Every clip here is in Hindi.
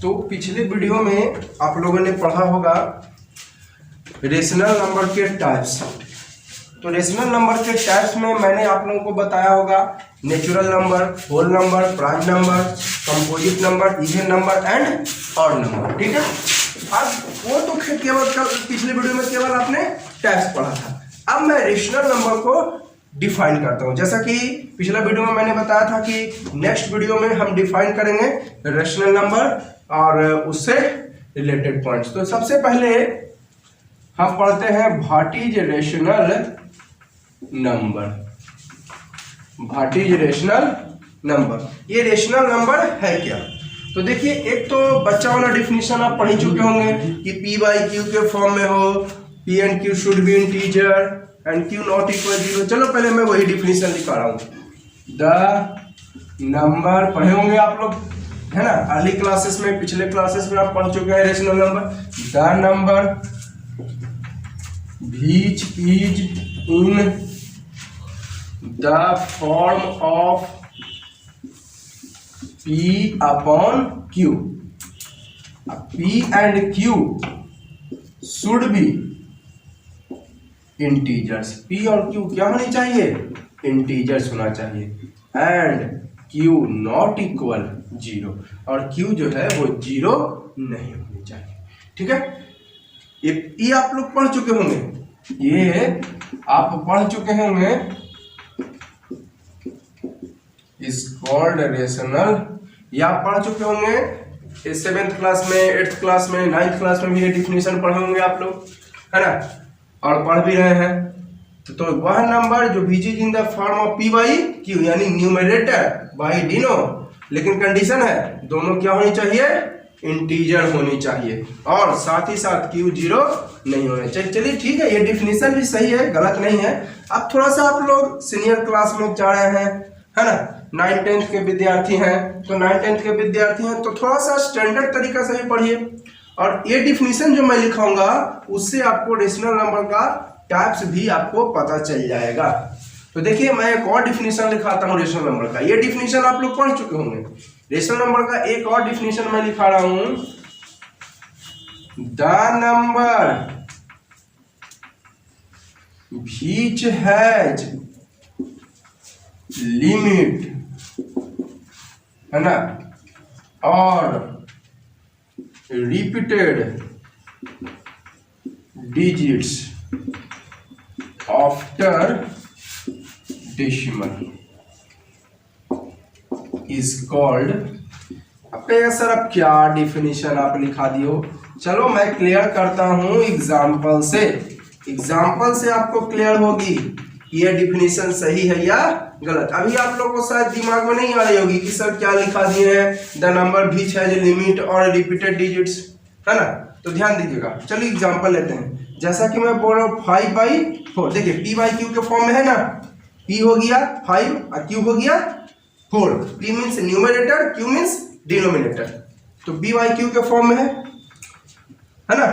तो पिछले वीडियो में आप लोगों ने पढ़ा होगा रेशनल नंबर के टाइप्स। तो रेशनल नंबर के टाइप्स में मैंने आप लोगों को बताया होगा natural number, whole number, prime number, composite number, even number and odd number. ठीक है, अब वो तो केवल पिछले वीडियो में केवल आपने टाइप्स पढ़ा था। अब मैं रेशनल नंबर को डिफाइन करता हूं। जैसा कि पिछला वीडियो में मैंने बताया था कि नेक्स्ट वीडियो में हम डिफाइन करेंगे रेशनल नंबर और उससे रिलेटेड पॉइंट्स। तो सबसे पहले हम पढ़ते हैं what is rational number. What is rational number, ये रेशनल नंबर है क्या? तो देखिए, एक तो बच्चा वाला डिफिनीशन आप पढ़ ही चुके होंगे कि पी बाई क्यू के फॉर्म में हो, P and Q should be integer and Q not equal zero. चलो पहले मैं वही डिफिनीशन लिखा रहा हूँ। द नंबर पढ़े होंगे आप लोग, है ना, अर्ली क्लासेस में, पिछले क्लासेस में आप पढ़ चुके हैं rational number. The number which is in the form of P upon Q, P and Q should be integers। P और Q क्या होनी चाहिए? इंटीजर्स होना चाहिए। And Q not equal zero, और Q जो है वो जीरो नहीं होनी चाहिए। ठीक है, ये आप लोग पढ़ चुके होंगे, ये आप पढ़ चुके होंगे। इज कॉल्ड रेशनल, ये आप पढ़ चुके होंगे 7th क्लास में, 8th क्लास में, 9th क्लास में भी ये डिफिनेशन पढ़े होंगे आप लोग, है ना, और पढ़ भी रहे हैं। तो वह नंबर जो which is in the form of P by Q, यानी न्यूमरेटर बाई डिनो, लेकिन कंडीशन है दोनों क्या होनी चाहिए? इंटीजर होनी चाहिए, और साथ ही साथ क्यू जीरो नहीं होना चाहिए। चलिए ठीक है, ये डिफिनेशन भी सही है, गलत नहीं है। अब थोड़ा सा आप लोग सीनियर क्लास में जा रहे हैं, है ना, 9th-10th के विद्यार्थी हैं, तो 9th-10th के विद्यार्थी हैं तो थोड़ा सा स्टैंडर्ड तरीका से भी पढ़िए। और ये डिफिनीशन जो मैं लिखाऊंगा उससे आपको रेशनल नंबर का टाइप्स भी आपको पता चल जाएगा। तो देखिए, मैं एक और डिफिनीशन लिखाता हूँ रेशनल नंबर का। ये डिफिनीशन आप लोग पढ़ चुके होंगे। रेशनल नंबर का एक और डिफिनीशन मैं लिखा रहा हूं, the number which has limit, है ना, और repeated digits after decimal is called. अब कहेगा सर अब क्या डिफिनीशन आप लिखा दियो। चलो मैं क्लियर करता हूं एग्जाम्पल से। एग्जाम्पल से आपको क्लियर होगी कि यह डिफिनीशन सही है या गलत। अभी आप लोगों को शायद दिमाग में नहीं आ रही होगी कि सर क्या लिखा दिए हैं, the number which has limit और रिपीटेड डिजिट्स, है ना। तो ध्यान दीजिएगा, चलिए एग्जांपल लेते हैं। जैसा कि मैं बोल रहा हूँ 5/4, देखिए P बाई क्यू के फॉर्म में है ना, P हो गया 5 और Q हो गया 4। P means numerator, Q means denominator. तो P बाई क्यू के फॉर्म में है ना,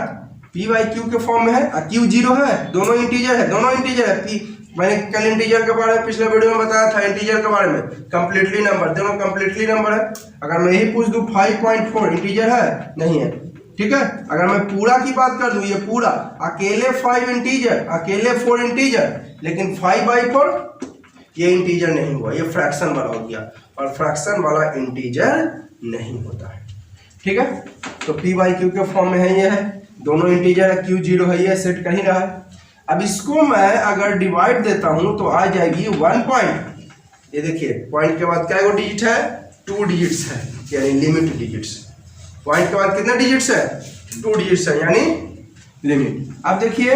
P बाई क्यू के फॉर्म में है और Q जीरो है, दोनों इंटीजर है, दोनों इंटीजर है। P मैंने कल इंटीजर के बारे में पिछले वीडियो में बताया था, इंटीजर के बारे में, कंप्लीटली नंबर, दोनों कंप्लीटली नंबर है। अगर मैं यही पूछ दूं 5.4 इंटीजर है? नहीं है। ठीक है, अगर मैं पूरा की बात कर दूं, ये पूरा अकेले 5 इंटीजर, अकेले 4 इंटीजर, लेकिन 5/4 ये इंटीजर नहीं हुआ, ये फ्रैक्शन वाला हो गया, और फ्रैक्शन वाला इंटीजर नहीं होता है। ठीक है, तो P बाई क्यू के फॉर्म में है, ये है, दोनों इंटीजर है, Q जीरो है, ये सेट कर ही रहा है। अब इसको मैं अगर डिवाइड देता हूं तो आ जाएगी 1 पॉइंट। ये देखिए, पॉइंट के बाद क्या डिजिट है? 2 डिजिट्स है, यानी लिमिट डिजिट्स। पॉइंट के बाद कितने डिजिट्स है? 2 डिजिट्स है, यानी लिमिट। अब देखिए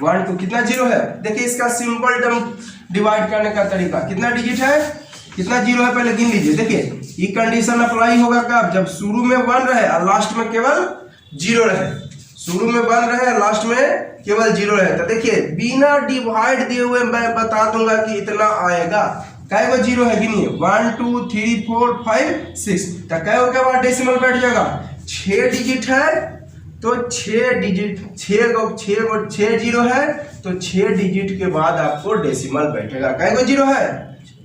1 2 कितना जीरो है? देखिए इसका सिंपल टर्म डिवाइड करने का तरीका, कितना डिजिट है, कितना जीरो है, पहले गिन लीजिए। देखिए ये कंडीशन अप्लाई होगा कब? जब शुरू में 1 रहे और लास्ट में केवल 0 रहे। शुरू में 1 रहे, लास्ट में केवल 0 रहे। तो देखिए बिना डिवाइड दिए हुए मैं बता दूंगा कि इतना आएगा। कै 0 है, गिनिए 1 2 3 4 5 6। तो कै के बाद डेसिमल बैठ जाएगा? 6 डिजिट है, तो 6 डिजिट, 6 जीरो है, तो 6 डिजिट के बाद आपको डेसिमल बैठेगा। कै 0 है?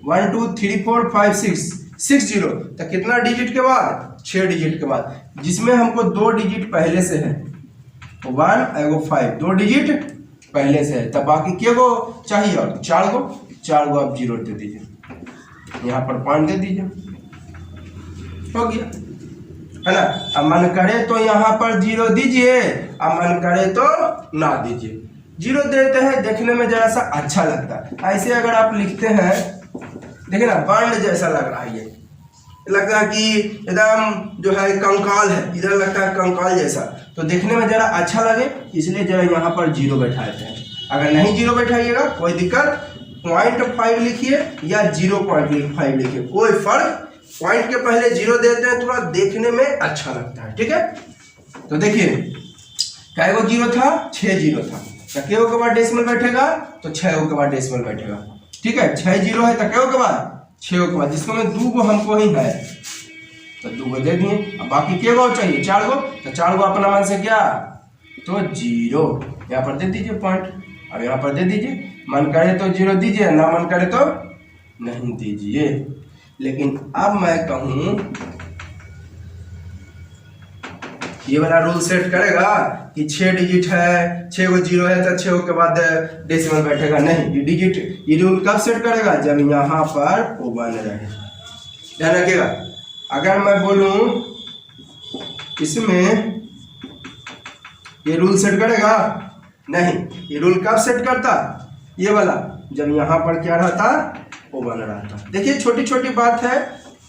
1 2 3 4 5 6। 6 जीरो, तो कितना डिजिट के बाद? 6 डिजिट के बाद, जिसमें हमको 2 डिजिट पहले से है, 1 एगो 5, 2 डिजिट पहले से है, तब बाकी के गो चाहिए? और 4 गो आप जीरो दे दीजिए, यहाँ पर पॉइंट दे दीजिए, हो गया, है ना। अब मन करे तो यहाँ पर जीरो दीजिए, अब मन करे तो ना दीजिए। जीरो देते हैं, देखने में जरा सा अच्छा लगता है। ऐसे अगर आप लिखते हैं, देखिए ना, बांड जैसा लग रहा है, ये लगता है कि एकदम जो है कंकाल है, इधर लगता है कंकाल जैसा, तो देखने में जरा अच्छा लगे, इसलिए जरा यहाँ पर जीरो बैठाते हैं। अगर नहीं जीरो बैठाइएगा कोई दिक्कत, 0.5 लिखिए या 0.5 लिखिए, कोई फर्क, पॉइंट के पहले जीरो देते हैं, थोड़ा देखने में अच्छा लगता है, ठीक है। तो देखिए क्या वो जीरो था? 6 जीरो था, तो के के बाद डेसिमल बैठेगा, तो 6 के बाद डेसिमल बैठेगा, ठीक है। 6 जीरो है तो के बाद 6 के बाद, जिसमें 2 गो हमको ही है तो 2 गो दे दिए। अब बाकी के गो चाहिए? 4 गो, तो 4 गो अपना मन से क्या, तो जीरो यहाँ पर दे दीजिए पॉइंट। अब यहाँ पर दे दीजिए, मन करे तो जीरो दीजिए, ना मन करे तो नहीं दीजिए। लेकिन अब मैं कहूं, ये वाला रूल सेट करेगा कि 6 डिजिट है, 6 गो जीरो है तो 6 के बाद डेसिमल बैठेगा? नहीं, ये डिजिट, ये रूल कब सेट करेगा? जब यहाँ पर वो बन रहे, ध्यान रखिएगा। अगर मैं बोलूं इसमें ये रूल सेट करेगा? नहीं, ये रूल कब सेट करता? ये वाला, जब यहाँ पर क्या रहता, वो बन रहा था। देखिए छोटी छोटी बात है,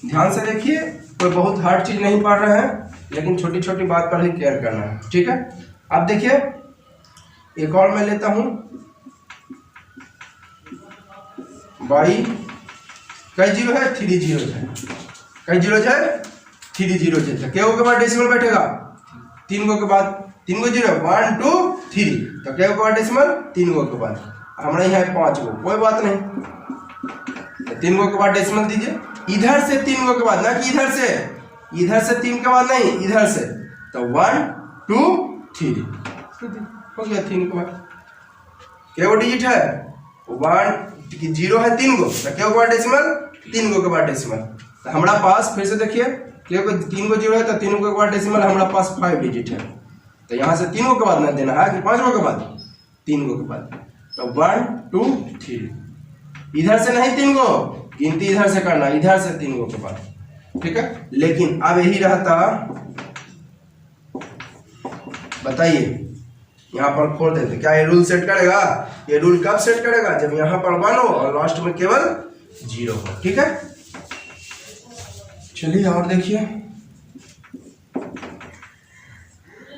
ध्यान से देखिए, कोई बहुत हार्ड चीज नहीं पढ़ रहे हैं, लेकिन छोटी छोटी बात पर ही केयर करना है, ठीक है। अब देखिए एक और मैं लेता हूं, बाई कई जीरो है? 3 जीरो है। कई जीरो है? 3 जीरो है। क्या के बाद डेसिमल बैठेगा? 3 गो के बाद, 3 गो जीरो, 1 2 3, तो क्या के बाद डेसिमल? 3 गो के बाद। हमारा यहाँ है 5 गो, कोई बात नहीं, 3 गो के बाद डेसिमल दीजिए। इधर से 3 गो के बाद, ना कि इधर से 3 के बाद नहीं, इधर से, तो 1 2 3 हो गया। 3 के बाद क्या डिजिट है? 1 जीरो है, 3 गो, तो क्या के बाद डेसिमल? 3 गो के बाद डेसिमल। तो हमारा पास फिर से देखिए, क्या 3 गो जीरो है, तो 3 गो के बाद डेसिमल हमारा पास 5 डिजिट है, तो यहाँ से 3 गो के बाद ना देना है कि 5 गो के बाद? 3 गो के बाद, तो 1 2 3, इधर से नहीं 3 गो, गिनती इधर से करना, इधर से 3 गो के बाद, ठीक है। लेकिन अब यही रहता, बताइए, यहाँ पर खोल देते, क्या ये रूल सेट करेगा? ये रूल कब सेट करेगा? जब यहाँ पर 1 हो और लास्ट में केवल 0 हो, ठीक है। चलिए और देखिए,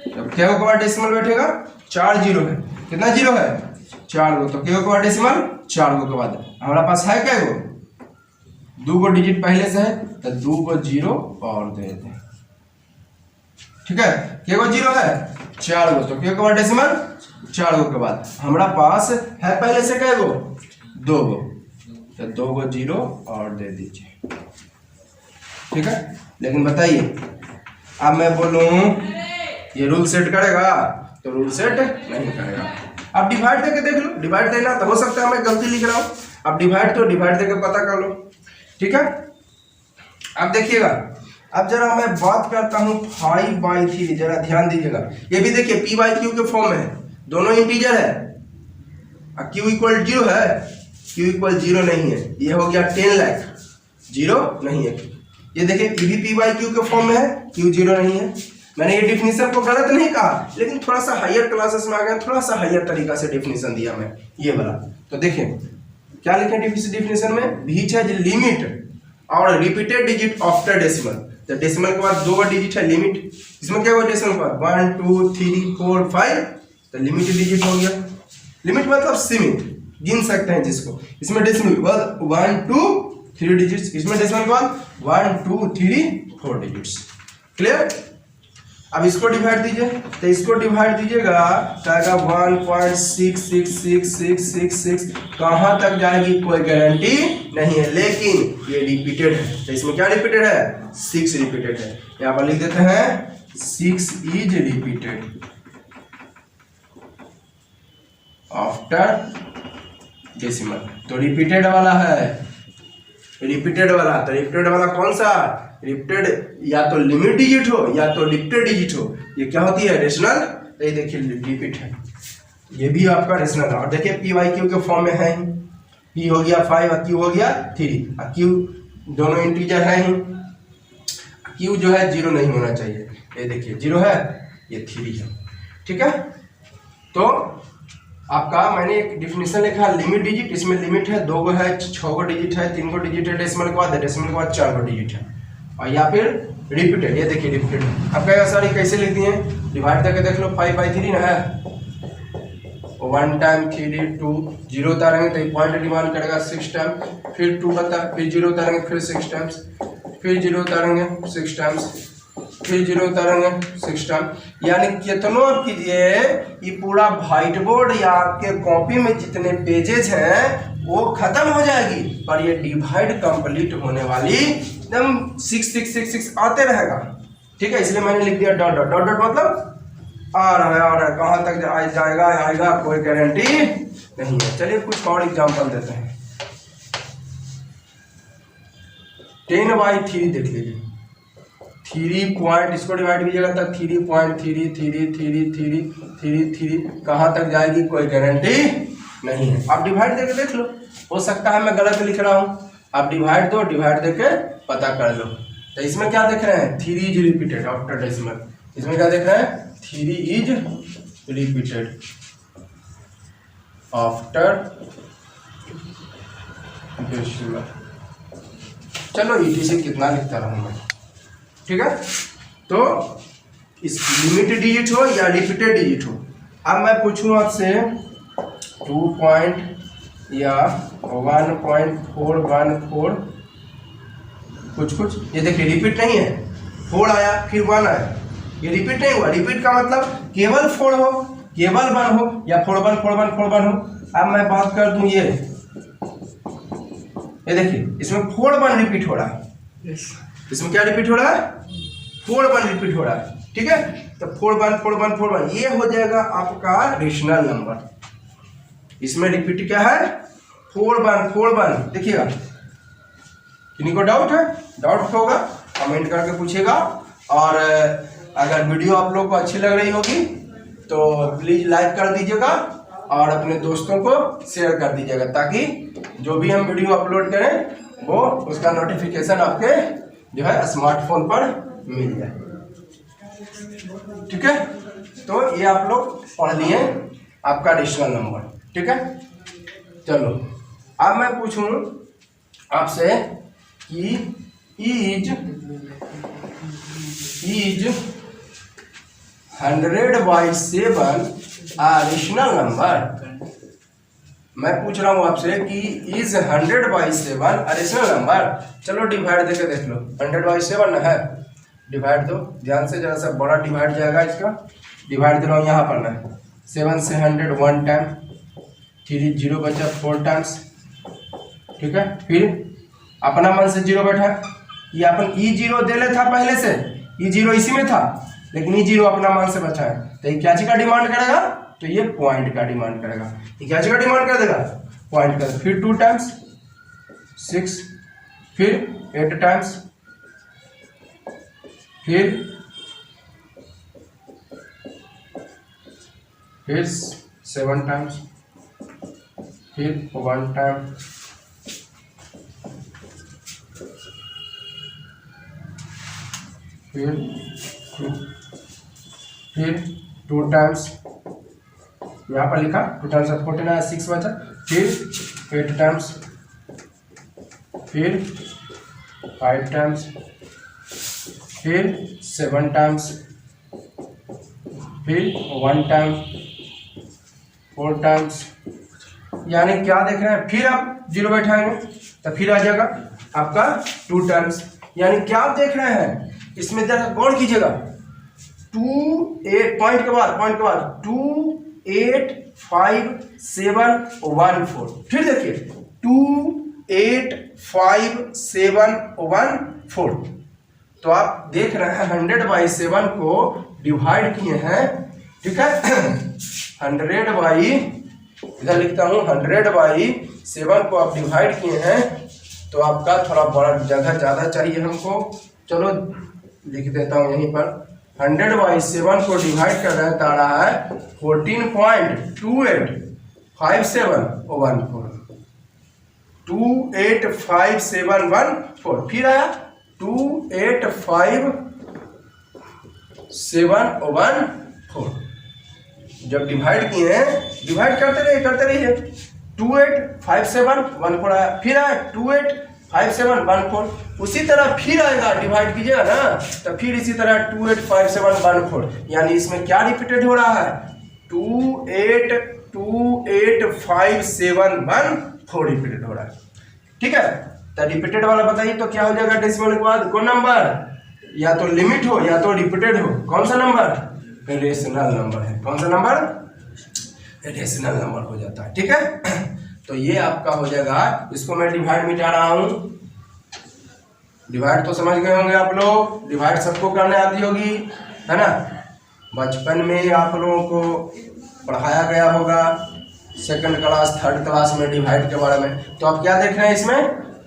जब क्या के बाद डेसिमल बैठेगा? 4 जीरो है, कितना जीरो है? 4 गो, तो क्या के बाद डेसिमल? 4 गो के बाद हमारा पास है क्या गो? 2 गो डिजिट पहले से है, तो 2 गो जीरो और दे देते हैं, ठीक है। क्या गो जीरो है? 4 गो, तो क्या के बाद डेसिमल? 4 गो के बाद हमारा पास है पहले से क्या गो? 2 गो, तो 2 गो जीरो और दे दीजिए, ठीक है। लेकिन बताइए, अब मैं बोलूं ये रूल सेट करेगा? तो रूल सेट नहीं करेगा। अब डिवाइड करके देख लो, डिवाइड देना तो हो सकता है मैं गलती लिख रहा हूं, अब डिवाइड तो डिवाइड देके पता कर लो, ठीक है। अब देखिएगा, अब जरा मैं बात करता हूं 5/3, जरा ध्यान दीजिएगा। ये भी देखिए p/q के फॉर्म में है, दोनों इंटीजर है, q इक्वल 0 है, q इक्वल 0 नहीं है, ये हो गया 10 लाख, 0 नहीं है। ये देखिए ये भी p/q के फॉर्म में है, q 0 नहीं है। मैंने ये डिफिनीशन को गलत नहीं कहा, लेकिन थोड़ा सा हायर क्लासेस में आ गया, थोड़ा सा हायर तरीका से डिफिनीशन दिया मैं, ये वाला। तो देखिए क्या लिखे डिफिनीशन में, बीच है लिमिट और रिपीटेड डिजिट आफ्टर डेसिमल, तो डेसिमल के बाद 2 डिजिट है लिमिट, इसमें क्या हुआ डेसिमल के बाद 1 2 3 4 5, तो लिमिट डिजिट हो गया। लिमिट मतलब सीमित, गिन सकते हैं जिसको। इसमें डेसिमल के बाद 1 2 3 डिजिट्स, इसमें डेसिमल के बाद 1 2 3 4 डिजिट्स, क्लियर। अब इसको डिवाइड दीजिए, तो इसको डिवाइड दीजिएगा तो आएगा 1.6666666, कहाँ तक जाएगी कोई गारंटी नहीं है, लेकिन ये रिपीटेड है, तो इसमें क्या रिपीटेड है? 6 रिपीटेड है। यहाँ पर लिख देते हैं 6 इज रिपीटेड आफ्टर डेसिमल, तो रिपीटेड वाला है, रिपीटेड वाला, तो रिपीटेड वाला कौन सा, रिपीटेड या तो लिमिट डिजिट हो या तो रिपीटेड डिजिट हो, ये क्या होती है, रेशनल। ये देखिए रिपीट है, ये भी आपका रेशनल है। और देखिए पी वाई क्यू के फॉर्म में है, पी हो गया 5 और क्यू हो गया 3, और क्यू दोनों इंटीजर है ही, क्यू जो है 0 नहीं होना चाहिए, ये देखिए 0 है, ये 3 है, ठीक है। तो आपका मैंने एक डिफिनेशन लिखा लिमिट डिजिट, इसमें लिमिट है 2 को है, 6 को डिजिट है, 3 को डिजिट है, डेसिमल के बाद 4 को डिजिट है, और या फिर रिपीटेड, ये देखिए रिपीटेड। अब क्या सारी कैसे लिखती हैं, डिवाइड करके देख लो, 5/3 ना है, 1 टाइम 3 2 0 उतारेंगे तो पॉइंट डिमांड करेगा 6 टाइम, फिर 2 बता, फिर 0 उतारेंगे, फिर 6 टाइम्स, फिर 0 उतारेंगे 6 टाइम्स, फिर 0 उतारेंगे 6 टाइम। यानी कितनों आप कीजिए, ये पूरा व्हाइट बोर्ड या आपके कॉपी में जितने पेजेज हैं वो खत्म हो जाएगी, पर ये डिवाइड कंप्लीट होने वाली एकदम 6 6 6 6 आते रहेगा, ठीक है। इसलिए मैंने लिख दिया डॉट डॉट डॉट डॉट, मतलब आ रहा है, कहाँ तक जाएगा आएगा कोई गारंटी नहीं है। चलिए कुछ और एग्जांपल देते हैं। 10/3 देख लीजिए, 3 पॉइंट, इसको डिवाइड कीजिएगा तब 3.333333 कहाँ तक जाएगी कोई गारंटी नहीं है। आप डिवाइड देके देख लो, हो सकता है मैं गलत लिख रहा हूँ, आप डिवाइड दो, डिवाइड देके पता कर लो। तो इसमें क्या देख रहे हैं, 3 इज रिपीटेड आफ्टर डेसिमल, इसमें क्या देख रहे हैं, 3 इज रिपीटेड आफ्टर डेसिमल। चलो ईटी से कितना लिखता रहूँगा, ठीक है। तो इस लिमिटेड डिजिट हो या रिपीटेड डिजिट हो, अब मैं पूछूं आपसे 2 पॉइंट या 1.414 कुछ, ये देखिए रिपीट नहीं है, 4 आया फिर 1 आया, ये रिपीट नहीं हुआ। रिपीट का मतलब केवल 4 हो, केवल 1 हो, या 4 1 हो। अब मैं बात कर दूं ये देखिए, इसमें 4 1 रिपीट हो रहा है, इसमें क्या रिपीट हो रहा है, 4 1 रिपीट हो रहा है, ठीक है। तो 4 1 4 1 4 1 ये हो जाएगा आपका रेशनल नंबर। इसमें रिपीट क्या है, 4 1 देखिएगा। किन्हीं को डाउट है, डाउट होगा कमेंट करके पूछेगा, और अगर वीडियो आप लोग को अच्छी लग रही होगी तो प्लीज लाइक कर दीजिएगा और अपने दोस्तों को शेयर कर दीजिएगा, ताकि जो भी हम वीडियो अपलोड करें वो उसका नोटिफिकेशन आपके जो है स्मार्टफोन पर मिल जाए, ठीक है। तो ये आप लोग पढ़ लिए आपका रेशनल नंबर, ठीक है। चलो अब मैं पूछूं आपसे कि इज 100/7 रेशनल नंबर। मैं पूछ रहा हूँ आपसे कि इज 100/7 रेशनल नंबर। चलो डिवाइड देके देख लो, 100/7 ना है, डिवाइड दो ध्यान से, जरा सा बड़ा डिवाइड जाएगा इसका, डिवाइड दे रहा हूँ यहाँ पर ना, 7 से 100 1 टाइम, 3 0 बचा 4 टाइम्स, ठीक है। फिर अपना मन से 0 बैठा, ये अपन E0 दे ले था पहले से, E0 इसी में था, लेकिन E0 अपना मन से बचा है, तो ये क्या चीज का डिमांड करेगा, तो ये पॉइंट का डिमांड करेगा। ये क्या चीज का डिमांड कर देगा, पॉइंट का। फिर 2 टाइम्स 6, फिर 8 टाइम्स, फिर 7 टाइम्स, फिर 1 टाइम, फिर 2 टाइम्स, यहाँ पर लिखा 2 टाइम्स 49 6 बचा, फिर 8 टाइम्स, फिर 5 टाइम्स, फिर 7 टाइम्स, फिर 1 टाइम, 4 टाइम्स। यानी क्या देख रहे हैं, फिर आप 0 बैठाएंगे तो फिर आ जाएगा आपका 2 टाइम्स। यानी क्या आप देख रहे हैं, इसमें जरा गौर कीजिएगा, 2 8 पॉइंट के बाद 2 8 5 7 1 4, फिर देखिए 2 8 5 7 1 4। तो आप देख रहे हैं 100/7 को डिवाइड किए हैं, ठीक है। 100 इधर लिखता हूँ, 100/7 को आप डिवाइड किए हैं तो आपका थोड़ा बड़ा जगह ज़्यादा चाहिए हमको। चलो लिख देता हूँ यहीं पर, 100/7 को डिवाइड कर रहे हैं तो आ रहा है 14.285714 2857114 फिर आया 2857114। जब डिवाइड किए हैं, डिवाइड करते रहिए 2857114 आया, फिर आया 2857114। उसी तरह फिर आएगा, डिवाइड कीजिएगा ना तो फिर इसी तरह 2857114, यानी इसमें क्या रिपीटेड हो रहा है 2857114 रिपीटेड हो रहा है। ठीक है, तो रिपीटेड वाला बताइए तो क्या हो जाएगा डेसिमल के बाद कौन नंबर, या तो लिमिट हो या तो रिपीटेड हो, कौन सा नंबर, रेशनल नंबर है। कौन सा नंबर, रेशनल नंबर हो जाता है। ठीक है, तो ये आपका हो जाएगा। इसको मैं डिवाइड मिटा रहा हूं, डिवाइड तो समझ गए होंगे आप लोग, डिवाइड सबको करने आती होगी, है ना। बचपन में आप लोगों को पढ़ाया गया होगा, सेकंड क्लास थर्ड क्लास में डिवाइड के बारे में। तो आप क्या देख रहे हैं इसमें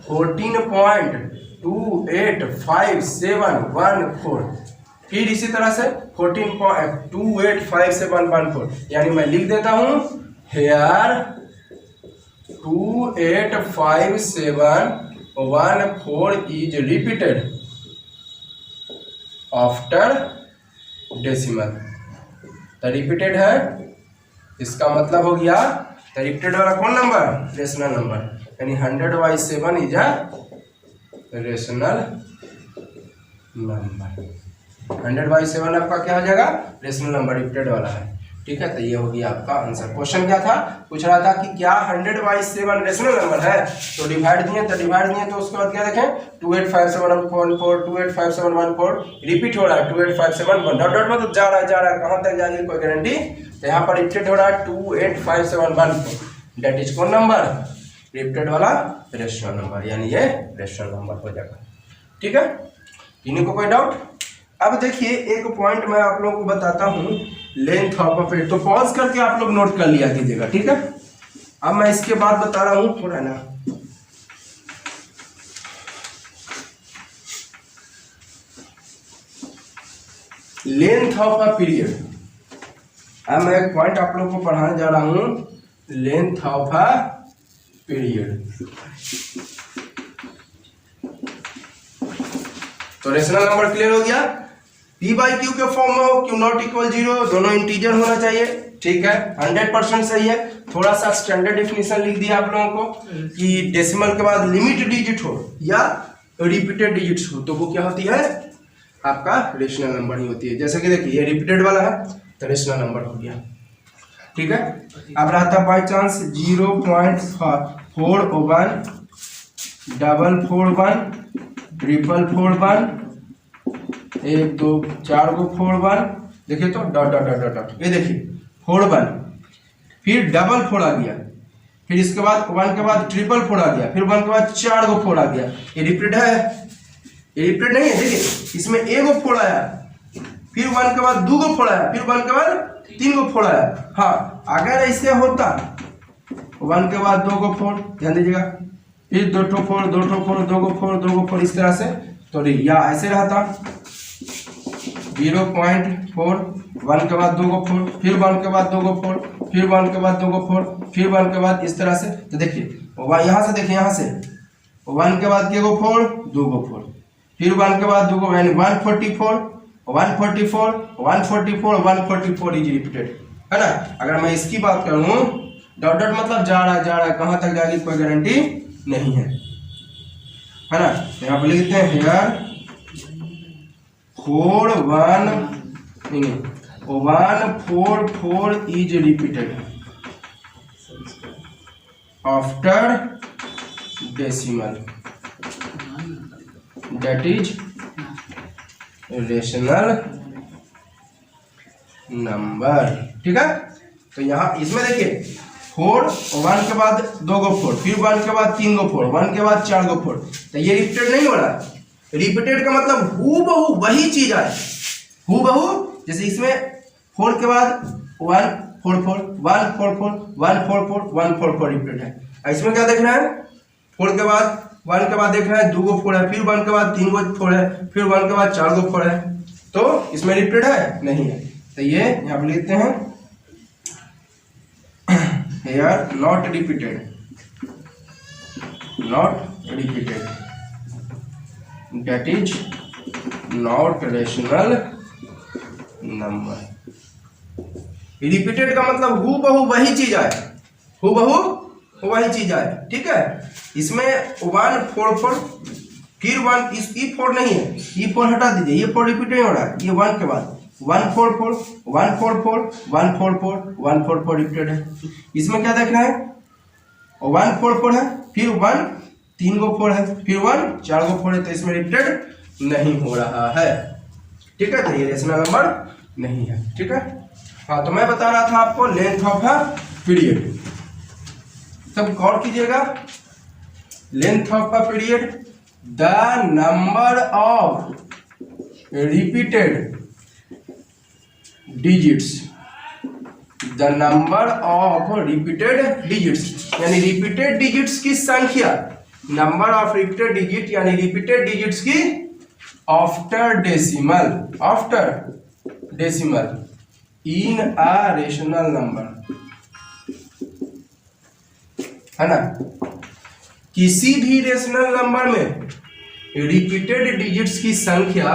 14.2857114, फिर इसी तरह से 14.2857114, यानी मैं लिख देता हूं here 2857114 is repeated after decimal. तो रिपीटेड है, इसका मतलब हो गया तो रिपीटेड वाला कौन नंबर, रेशनल नंबर, यानी 100/7 इज अ रेशनल नंबर। 100/7 आपका क्या हो जाएगा, रेशनल नंबर, रिपीटेड वाला है। ठीक है, तो ये हो गया आपका आंसर। क्वेश्चन क्या था, पूछ रहा था कि क्या 100/7 रेशनल नंबर है, तो डिवाइड दिए तो उसके बाद क्या देखें 2857114, 2857114 रिपीट हो रहा है 28571 डॉट डॉट मतलब जा रहा है कहाँ तक जाएगी कोई गारंटी। तो यहाँ पर रिपीटेड हो रहा है 2857114, डेट इज कौन नंबर, रिपीटेड वाला रेशनल नंबर, यानी ये रेशनल नंबर हो जाएगा। ठीक है, इन्हीं को कोई डाउट। अब देखिए एक पॉइंट मैं आप लोगों को बताता हूँ, लेंथ ऑफ अ पेड़, तो पॉज करके आप लोग नोट कर लिया कीजिएगा। ठीक है, अब मैं इसके बाद बता रहा हूँ थोड़ा ना, लेंथ ऑफ अ पीरियड। अब मैं एक पॉइंट आप लोग को पढ़ाने जा रहा हूँ, लेंथ ऑफ अ पीरियड। तो रेशनल नंबर क्लियर हो गया, P/Q के फॉर्म में हो, Q नॉट इक्वल 0, दोनों इंटीजर होना चाहिए। ठीक है, 100% सही है। थोड़ा सा स्टैंडर्ड डेफिनेशन लिख दिया आप लोगों को कि डेसिमल के बाद लिमिट डिजिट हो या रिपीटेड डिजिट्स हो तो वो क्या होती है, आपका रेशनल नंबर ही होती है। जैसे कि देखिए ये रिपीटेड वाला है तो रेशनल नंबर हो गया। ठीक है, अब रहता बाई चांस 0.441 441 441 1 2 4 गो 41, देखिए तो डॉट डॉट डॉट डॉट, ये देखिए 41, फिर डबल 4 आ गया, फिर इसके बाद 1 के बाद 444 आ गया, फिर 1 के बाद 4 गो 4 आ गया। ये रिपीट है, ये रिपीट नहीं है। देखिए इसमें 1 गो 4 आया, फिर 1 के बाद 2 गो 4 आया, फिर 1 के बाद 3 गो 4 आया। हाँ, अगर ऐसे होता 1 के बाद 2 गो 4, ध्यान दीजिएगा, फिर 2 ठो 4 2 ठो 4 2 गो 4 2 गो 4, इस तरह से, तो या ऐसे रहता 0.4, 1 के बाद 2 गो 4, फिर 1 के बाद 2 गो 4, फिर 1 के बाद 2 गो 4, फिर 1 के बाद, इस तरह से। तो देखिए यहाँ से, देखिए यहाँ से 1 के बाद 2 गो 4 2 गो 4, फिर 1 के बाद 2 गो, यानी 144 144 144 144 इज रिपीटेड, है ना। अगर मैं इसकी बात करूं, डॉट डॉट मतलब जा रहा है कहाँ तक जाएगी कोई गारंटी नहीं है ना। यहाँ पर लिखते हैं here 144 is repeated after decimal, that is rational number. ठीक है, तो यहाँ इसमें देखिए 4 1 के बाद 2 गो 4, फिर 1 के बाद 3 गो 4, 1 के बाद 4 गो 4, तो ये रिपीटेड नहीं हो रहा है। रिपीटेड का मतलब हूबहू वही चीज है, हूबहू। जैसे इसमें 4 के बाद 144 144 144 144 रिपीटेड है। इसमें क्या देख रहे हैं 4 के बाद 1 के बाद देख रहे हैं 2 गो 4 है, फिर 1 के बाद 3 गो 4 है, फिर 1 के बाद 4 गो 4 है, तो इसमें रिपीटेड है नहीं है। तो ये यहाँ पे लिखते हैं here not repeated, that is not rational number। Repeated का मतलब हूबहू वही चीज है, हूबहू वही चीज है, ठीक है। इसमें 144 फिर 1 इस E4 नहीं है, E4 हटा दीजिए, ये 4 रिपीट नहीं हो रहा है, ये 1 के बाद 144 144 144 144 रिपीटेड है। इसमें क्या देखना है 144 है, फिर 1 3 गो 4 है, फिर 1 4 गो 4 है, तो इसमें रिपीटेड नहीं हो रहा है, ठीक है। तो ये रेशनल नंबर नहीं है, ठीक है। हाँ, तो मैं बता रहा था आपको लेंथ ऑफ अ पीरियड, सब गौर कीजिएगा। Length of a period, the number of repeated digits, the number of repeated digits यानी रिपीटेड डिजिट्स की संख्या, नंबर ऑफ रिपीटेड डिजिट यानी रिपीटेड डिजिट्स की after decimal in a rational number, है ना। किसी भी रेशनल नंबर में रिपीटेड डिजिट्स की संख्या,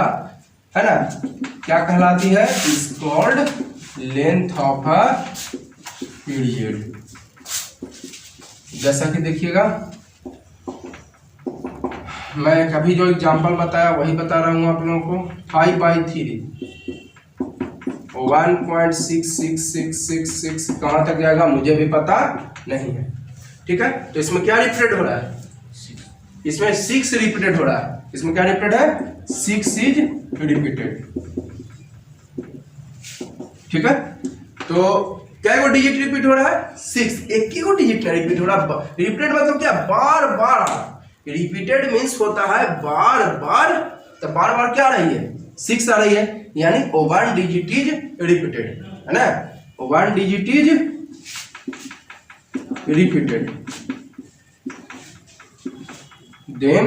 है ना, क्या कहलाती है, is called length of a period. जैसा कि देखिएगा, मैं कभी जो एग्जांपल बताया वही बता रहा हूँ आप लोगों को। 5/3 1.6666 कहाँ तक जाएगा मुझे भी पता नहीं है, ठीक है। तो इसमें क्या रिपीटेड हो रहा है, इसमें 6 रिपीटेड हो रहा है, इसमें क्या रिपीटेड है, 6 इज रिपीटेड, ठीक है। तो क्या को डिजिट रिपीट हो रहा है, 6, एक ही को डिजिट रिपीट हो रहा है। रिपीटेड मतलब क्या, बार बार। रिपीटेड मीन्स होता है बार बार, तो बार बार क्या आ रही है, 6 आ रही है, यानी 1 डिजिट इज रिपीटेड, है ना, 1 digit is repeated, then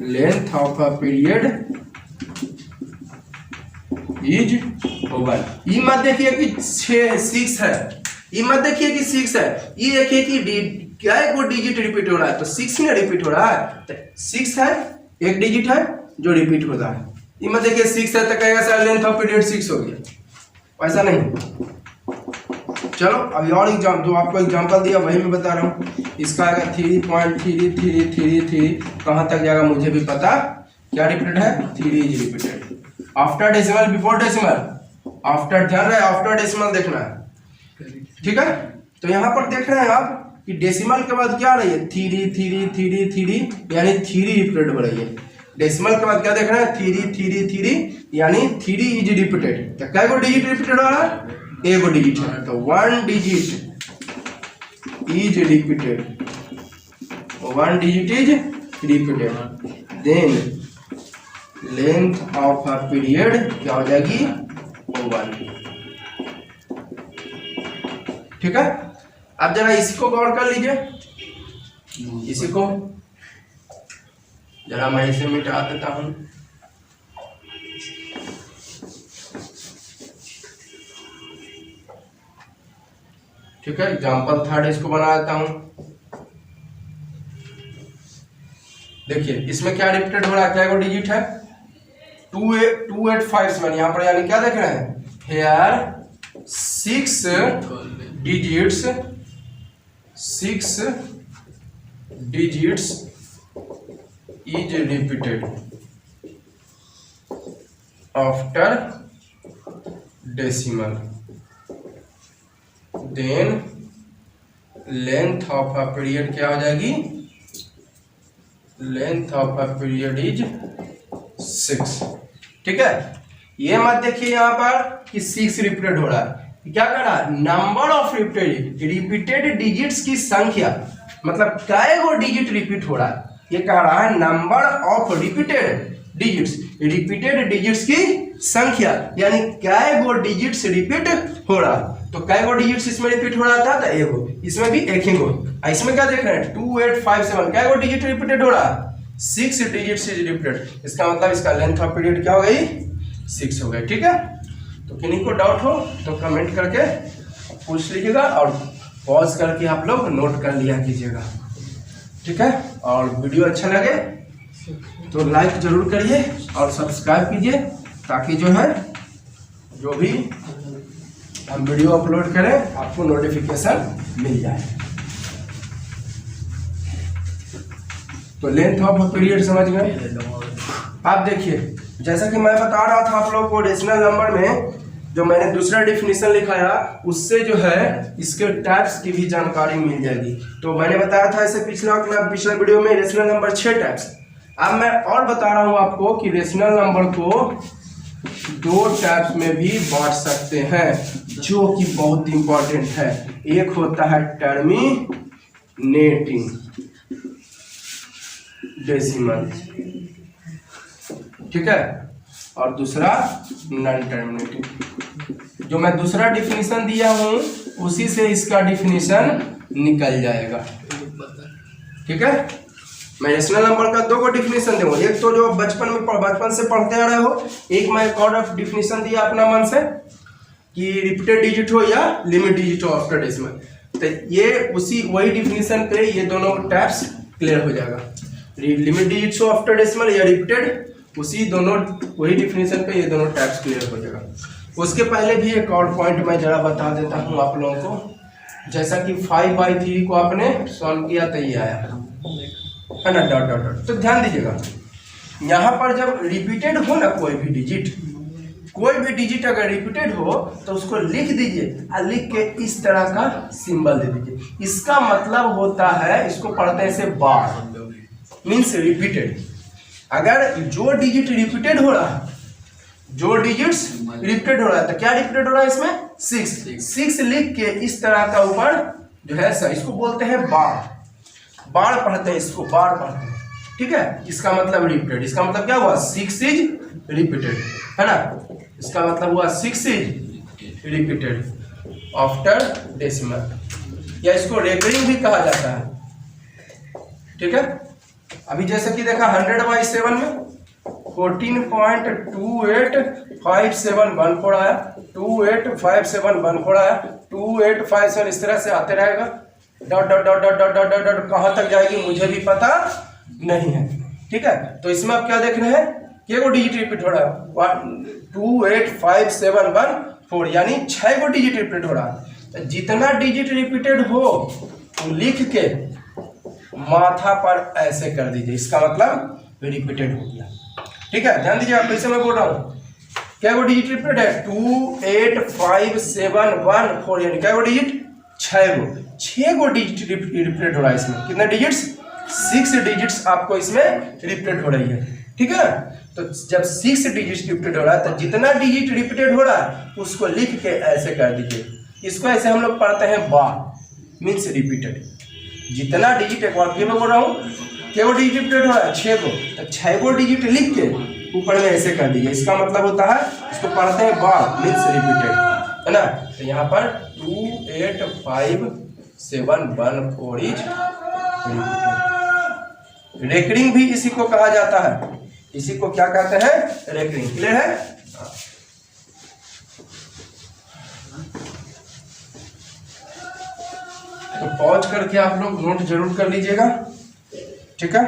length of a period is 1। ये मत देखिए कि 6 है, ये मत देखिए कि 6 है, ये देखिए कि क्या एक वो डिजिट रिपीट हो रहा है, तो 6 ही ना रिपीट हो रहा है, तो 6 है, एक डिजिट है जो रिपीट हो रहा है। ये मत देखिए 6 है तो कहेगा सर लेंथ ऑफ पीरियड 6 हो गया, ऐसा नहीं। चलो अभी और एग्जाम जो आपको एग्जांपल दिया वही मैं बता रहा हूँ। इसका आएगा 3.3333 कहाँ तक जाएगा मुझे भी पता, क्या रिपीटेड है, 3 is repeated. After decimal before decimal, after ध्यान रहे, आफ्टर डेसिमल देखना है, ठीक है। तो यहाँ पर देख रहे हैं आप कि डेसिमल के बाद क्या आ रही है, 3 यानी 3 रिपीटेड हो रही है। डेसिमल के बाद क्या देख रहे हैं, 3 यानी 3 इज रिपीटेड। तो क्या को डिजिट रिपीटेड हो रहा है, एक को डिजिट है, तो 1 digit is repeated, 1 digit is repeated, then length of a period क्या हो जाएगी, 1, ठीक है। अब जरा इसी को गौर कर लीजिए, इसी को जरा मैं इसे मिटा देता हूं। ठीक है, एग्जाम्पल 3 इसको बना देता हूं। देखिए इसमें क्या रिपीटेड हो रहा है, क्या को डिजिट है, 285 यहाँ पर, यानी क्या देख रहे हैं, here 6 digits is repeated after decimal, then length of a period क्या हो जाएगी, length of a period is 6, ठीक है। ये मत देखिए यहाँ पर कि 6 रिपीटेड हो रहा है, क्या कर रहा है, नंबर ऑफ रिपीटेड डिजिट्स की संख्या, मतलब काय वो डिजिट रिपीट हो रहा है, ये कह रहा है नंबर ऑफ रिपीटेड डिजिट्स की संख्या, यानी काय वो डिजिट्स रिपीट हो रहा है। तो कै गो डिजिट्स इसमें रिपीट हो रहा था? तो एगो, इसमें भी एक ही गो। इसमें क्या देख रहे हैं? 2857 कै गो डिजिट रिपीटेड हो रहा? 6 डिजिट्स इज रिपीटेड। इसका मतलब इसका लेंथ ऑफ पीरियड क्या हो गई? 6 हो गई। ठीक है, तो किन्हीं को डाउट हो तो कमेंट करके पूछ लीजिएगा और पॉज करके आप लोग नोट कर लिया कीजिएगा। ठीक है, और वीडियो अच्छा लगे तो लाइक जरूर करिए और सब्सक्राइब कीजिए, ताकि जो है जो भी हम वीडियो अपलोड करें आपको नोटिफिकेशन मिल जाए। तो लेंथ ऑफ पीरियड समझ गए। आप देखिए, जैसा कि मैं बता रहा था आप लोगों को, रेशनल नंबर में जो मैंने दूसरा डिफिनीशन लिखाया उससे जो है इसके टाइप्स की भी जानकारी मिल जाएगी। तो मैंने बताया था ऐसे पिछला वीडियो में रेशनल नंबर 6 टाइप्स। अब मैं और बता रहा हूं आपको कि रेशनल नंबर को 2 टाइप्स में भी बांट सकते हैं, जो कि बहुत इंपॉर्टेंट है। एक होता है टर्मिनेटिंग डेसिमल, ठीक है, और दूसरा नॉन टर्मिनेटिंग। जो मैं दूसरा डिफिनीशन दिया हूं उसी से इसका डिफिनीशन निकल जाएगा। ठीक है, मैं रेशनल नंबर का 2 को डिफिनीशन दूंगा। एक तो जो बचपन से पढ़ते आ रहे हो, एक मैं एक और डिफिनीशन दिया अपना मन से कि रिपीटेड डिजिट हो या लिमिट डिजिट हो आफ्टर डेसिमल। तो ये वही डिफिनीशन पे ये दोनों टाइप्स क्लियर हो जाएगा। लिमिट डिजिट हो आफ्टर डेसिमल या रिपीटेड, उसी दोनों वही डिफिनीशन पे ये दोनों टाइप्स क्लियर हो जाएगा। उसके पहले भी एक और पॉइंट मैं जरा बता देता हूँ आप लोगों को। जैसा कि 5/3 को आपने सॉल्व किया तो ये आया है ना, डॉट डॉट डॉट। तो ध्यान दीजिएगा, यहाँ पर जब रिपीटेड हो ना कोई भी डिजिट अगर रिपीटेड हो तो उसको लिख दीजिए और लिख के इस तरह का सिंबल दे दीजिए। इसका मतलब होता है, इसको पढ़ते हैं से बार, मीन्स रिपीटेड। अगर जो डिजिट रिपीटेड हो रहा है, जो डिजिट्स रिपीटेड हो रहा है, तो क्या रिपीटेड हो रहा है इसमें? 6 लिख के इस तरह का ऊपर जो है सर, इसको बोलते हैं बार पढ़ते हैं, इसको बार पढ़ते हैं। ठीक है, इसका मतलब रिपीटेड। इसका मतलब क्या हुआ? 6 इज रिपीटेड, है ना। इसका मतलब हुआ 6 इज रिपीटेड आफ्टर डेसिमल, या इसको रेकरिंग भी कहा जाता है। ठीक है, अभी जैसे कि देखा 100/7 में 14.285714 आया, 285714 आया, 2857 इस तरह से आते रहेगा। Dot dot dot dot dot dot dot dot कहाँ तक जाएगी मुझे भी पता नहीं है। ठीक है, तो इसमें आप क्या देख रहे हैं? क्या गो डिजिट रिपीट हो रहा है? 285714, यानी 6 गो डिजिट रिपीट हो रहा है। जितना डिजिट रिपीटेड हो तो लिख के माथा पर ऐसे कर दीजिए, इसका मतलब रिपीटेड हो गया। ठीक है, ध्यान दीजिए, आप कैसे मैं बोल रहा हूँ। क्या गो डिजिट रिपीटेड है? 285714, यानी क्या गो डिजिट? 6 गो डिजिट रिपीटेड हो रहा है। इसमें कितने डिजिट्स? 6 डिजिट्स आपको इसमें रिपीटेड हो रही है। ठीक है, तो जब 6 डिजिट रिपीटेड हो रहा है तो जितना डिजिट रिपीटेड हो रहा है उसको लिख के ऐसे कर दीजिए। इसको ऐसे हम लोग पढ़ते हैं बार, मीन्स रिपीटेड। जितना डिजिट, एक बार फिर मैं बोल रहा हूँ, क्या डिजिट रिपीटेड हो रहा है? 6 गो, तो 6 गो डिजिट लिख के ऊपर में ऐसे कर दीजिए। इसका मतलब होता है, इसको पढ़ते हैं बार, मीन्स रिपीटेड, है ना। तो यहाँ पर 285714 इज रिपीटेड। रेकरिंग भी इसी को कहा जाता है। इसी को क्या कहते हैं? रेकरिंग। क्लियर है? तो पॉज करके आप लोग नोट जरूर कर लीजिएगा, ठीक है,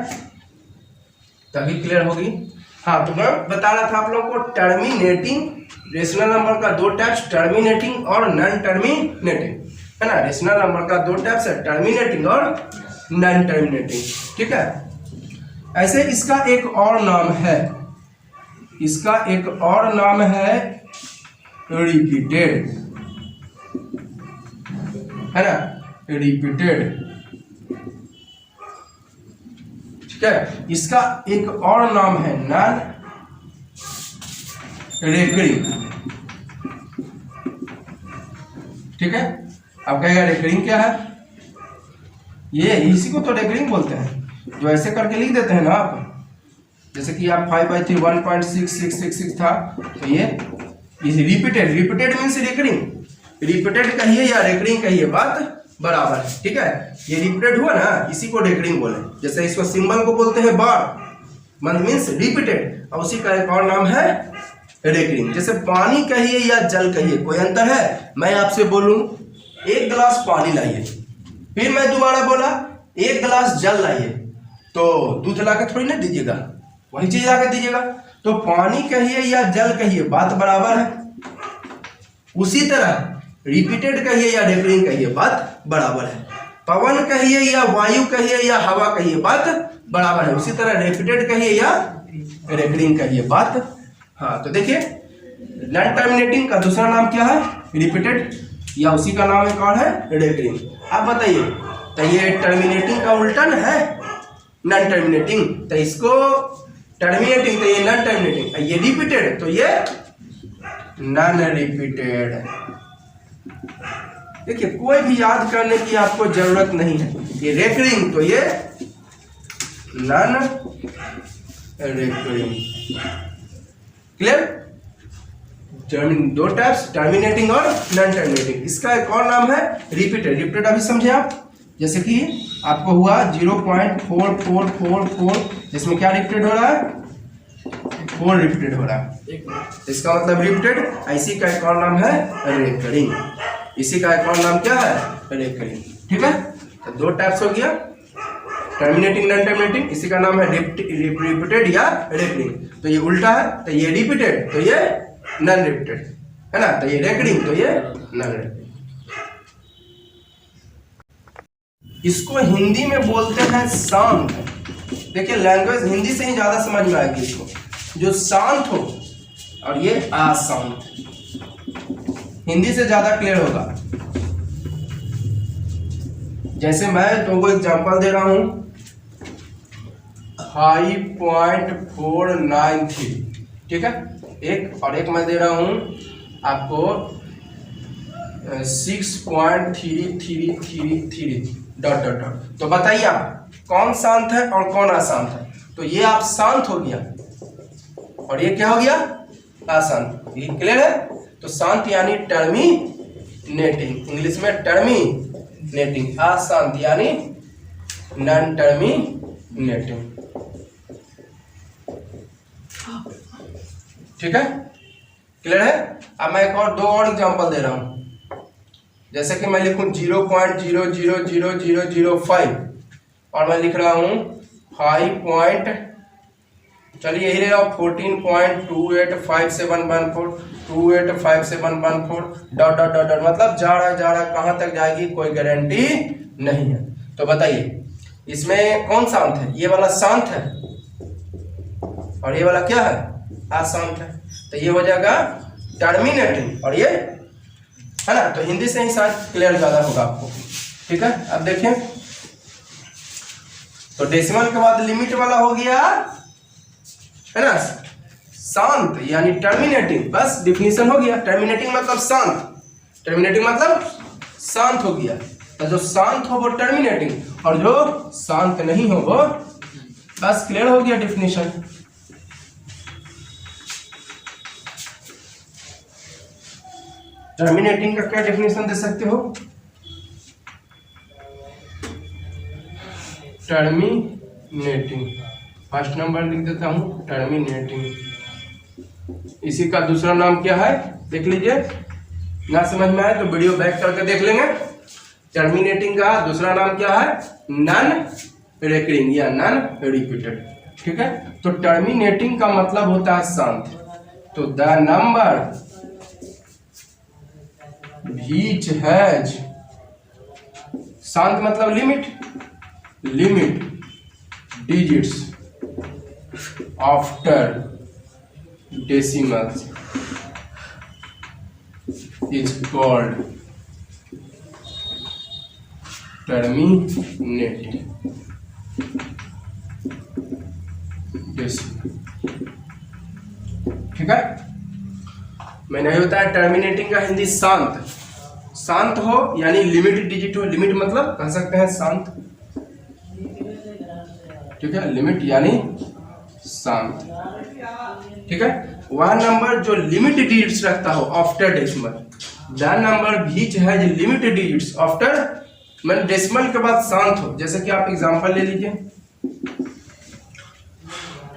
तभी क्लियर होगी। हाँ, तो मैं बता रहा था आप लोगों को टर्मिनेटिंग रेशनल नंबर का 2 टाइप्स, टर्मिनेटिंग और नॉन टर्मिनेटिंग, है ना। रेशनल नंबर का 2 टाइप्स है, टर्मिनेटिंग और नॉन टर्मिनेटिंग। ठीक है, ऐसे इसका एक और नाम है, इसका एक और नाम है रिपीटेड, है ना, रिपीटेड। ठीक है, इसका एक और नाम है नॉन रेकरिंग। ठीक है, अब कहेगा रेकरिंग क्या है? ये इसी को तो रेकरिंग बोलते हैं, जो ऐसे करके लिख देते हैं ना आप। जैसे कि आप 5/3 1.6666 था, तो ये रिपीटेड मीन्स रेकरिंग। रिपीटेड कहिए या रेकरिंग कहिए, बात बराबर है। ठीक है, ये रिपीटेड हुआ ना, इसी को रेकरिंग बोले। जैसे इसको सिंबल को बोलते हैं बार, मन मीन्स रिपीटेड, और उसी का एक और नाम है रेकरिंग। जैसे पानी कहिए या जल कहिए, कोई अंतर है? मैं आपसे बोलूं 1 गिलास पानी लाइए, फिर मैं दोबारा बोला 1 गिलास जल लाइए, तो दूध ला के थोड़ी ना दीजिएगा, वही चीज ला के दीजिएगा। तो पानी कहिए या जल कहिए, बात बराबर है। उसी तरह रिपीटेड कहिए या रेकरिंग कहिए, बात बराबर है। पवन कहिए या वायु कहिए या हवा कहिए, बात बराबर है। उसी तरह रिपीटेड कहिए या रेकरिंग कहिए, बात। हाँ, तो देखिए नॉन टर्मिनेटिंग का दूसरा नाम क्या है? रिपीटेड, या उसी का नाम एक और है रेकरिंग। आप बताइए, तो ये टर्मिनेटिंग का उल्टा न है नॉन टर्मिनेटिंग, तो इसको टर्मिनेटिंग, तो ये नॉन टर्मिनेटिंग। ये रिपीटेड, तो ये नॉन रिपीटेड। देखिए कोई भी याद करने की आपको जरूरत नहीं है। ये रेकरिंग, तो ये नॉन रेकरिंग। क्लियर? दो टाइप्स, टर्मिनेटिंग और नॉन टर्मिनेटिंग। इसका एक और नाम है रिपीटेड। रिपीटेड अभी समझे आप? जैसे कि आपको हुआ 0.4444, जिसमें क्या रिपीटेड हो रहा है? 4 रिपीटेड हो रहा है, इसका मतलब रिपीटेड। इसी का एक और नाम है रेकरिंग। इसी का एक और नाम क्या है? रेकरिंग। ठीक है, तो 2 टाइप्स हो गया, टर्मिनेटिंग नॉन टर्मिनेटिंग। इसी का नाम है रिपीटेड या रेकरिंग। तो ये उल्टा है, तो ये रिपीटेड, तो ये नॉन रिपीटेड है ना, तो ये रेकरिंग, तो ये नॉन रेकरिंग। इसको हिंदी में बोलते हैं शांत। देखिए लैंग्वेज हिंदी से ही ज्यादा समझ में आएगी इसको। जो शांत हो और ये अशांत, हिंदी से ज्यादा क्लियर होगा। जैसे मैं तुमको एग्जांपल दे रहा हूं 5.493, ठीक है, एक, और एक मैं दे रहा हूं आपको 6.3333 डॉट डॉट डॉट। तो बताइए आप कौन शांत है और कौन अशांत है? तो ये आप शांत हो गया और ये क्या हो गया? अशांत। ये क्लियर है? तो शांत यानी टर्मिनेटिंग, इंग्लिश में टर्मिनेटिंग। अशांत यानी नॉन टर्मिनेटिंग। ठीक है, क्लियर है? अब मैं एक और 2 और एग्जांपल दे रहा हूं। जैसे कि मैं लिखूं 0.000005 और मैं लिख रहा हूं 5. चलिए यही ले रहा हूं 14.285714 285714 डॉट डॉट डॉट डॉट। मतलब जा रहा है कहां तक जाएगी कोई गारंटी नहीं है। तो बताइए इसमें कौन शांत है? ये वाला शांत है और ये वाला क्या है? अशांत है। तो ये हो जाएगा टर्मिनेटिंग और ये है ना। तो हिंदी से ही शायद क्लियर ज्यादा होगा आपको। ठीक है, अब देखें तो डेसिमल के बाद लिमिट वाला हो गया है ना, शांत यानी टर्मिनेटिंग। बस डिफिनीशन हो गया। टर्मिनेटिंग मतलब शांत, टर्मिनेटिंग मतलब शांत हो गया। तो जो शांत हो वो टर्मिनेटिंग और जो शांत नहीं हो वो, बस क्लियर हो गया डिफिनीशन। टर्मिनेटिंग का क्या डेफिनेशन दे सकते हो? टर्मिनेटिंग, फर्स्ट नंबर लिख देता हूं टर्मिनेटिंग। इसी का दूसरा नाम क्या है देख लीजिए, ना समझ में आए तो वीडियो बैक करके देख लेंगे। टर्मिनेटिंग का दूसरा नाम क्या है? नॉन रेकरिंग या नॉन रिपीटेड। ठीक है, तो टर्मिनेटिंग का मतलब होता है शांत। तो द नंबर व्हिच हैज, शांत मतलब limit digits after decimals is called terminating decimal। ठीक है, मैंने नहीं बताया टर्मिनेटिंग का हिंदी शांत। शांत हो यानी लिमिट डिजिट हो। लिमिट मतलब कह सकते हैं शांत। ठीक है, लिमिट यानी शांत। ठीक है, वह नंबर जो लिमिट डिजिट्स रखता हो after decimal, the number which has limited digits after, मैंने डेसिमल के बाद शांत हो। जैसे कि आप एग्जांपल ले लीजिए